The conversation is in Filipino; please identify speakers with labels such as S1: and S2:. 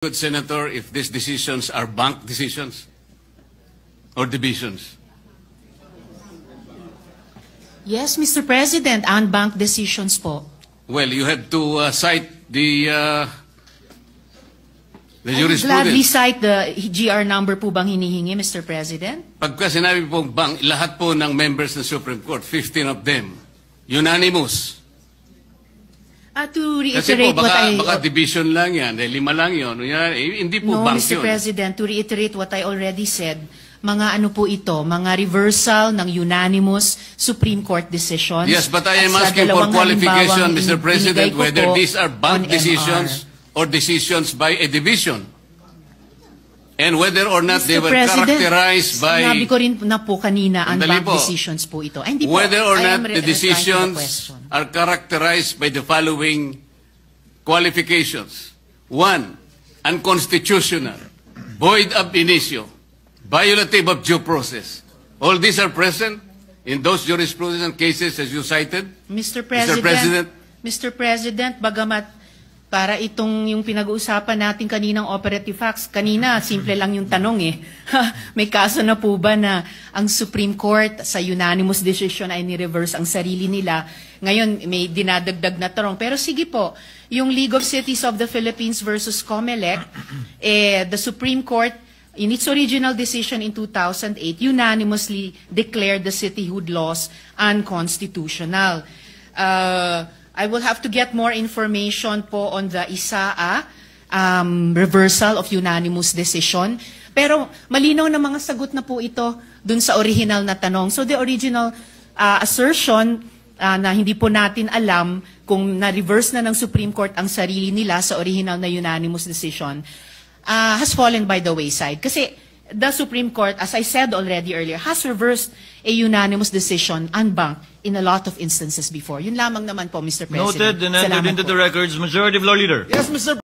S1: Good Senator, if these decisions are bank decisions or divisions?
S2: Yes, Mr. President, unbanked decisions po.
S1: Well, you have to cite the
S2: I
S1: jurisprudence.
S2: gladly cite the GR number po bang hinihingi, Mr. President?
S1: Pagka sinabi pong bank, lahat po ng members ng Supreme Court, 15 of them, unanimous.
S2: To
S1: Kasi
S2: reiterate
S1: po,
S2: what
S1: baka division lang yan, dahil 5 lang yun. Hindi po
S2: No,
S1: bank
S2: Mr.
S1: yun.
S2: President, to reiterate what I already said, mga ano po ito, mga reversal ng unanimous Supreme Court decisions.
S1: Yes, but I am
S2: At sa
S1: asking for
S2: dalawang
S1: qualification,
S2: halimbawang
S1: Mr. President,
S2: binigay ko
S1: whether
S2: po
S1: these are bank
S2: on
S1: decisions or decisions by a division. And whether or not they
S2: Mr.
S1: were
S2: President,
S1: characterized by...
S2: sinabi ko rin na po kanina,
S1: Sandali
S2: unbanked
S1: po.
S2: decisions po ito. Ay, hindi po,
S1: Whether or
S2: I
S1: not
S2: am
S1: the
S2: replying to
S1: decisions
S2: question.
S1: are characterized by the following qualifications. 1, unconstitutional, void ab initio, violative of due process. All these are present in those jurisprudence and cases as you cited.
S2: Mr.
S1: President,
S2: Bagamat para itong yung pinag-uusapan natin kaninang operative facts, kanina simple lang yung tanong eh. May kaso na po ba na ang Supreme Court sa unanimous decision ay ni-reverse ang sarili nila? Ngayon may dinadagdag na tanong. Pero sige po, yung League of Cities of the Philippines versus COMELEC, the Supreme Court in its original decision in 2008 unanimously declared the cityhood laws unconstitutional. I will have to get more information po on the ISAA reversal of unanimous decision. Pero malinaw na mga sagot na po ito dun sa original na tanong. So the original assertion na hindi po natin alam kung na-reverse na ng Supreme Court ang sarili nila sa original na unanimous decision has fallen by the wayside. Kasi the Supreme Court, as I said already earlier, has reversed a unanimous decision unbanked in a lot of instances before. Yun lamang naman po, Mr. President.
S3: Noted and entered into the records. Majority of Law Leader.
S4: Yes, Mr.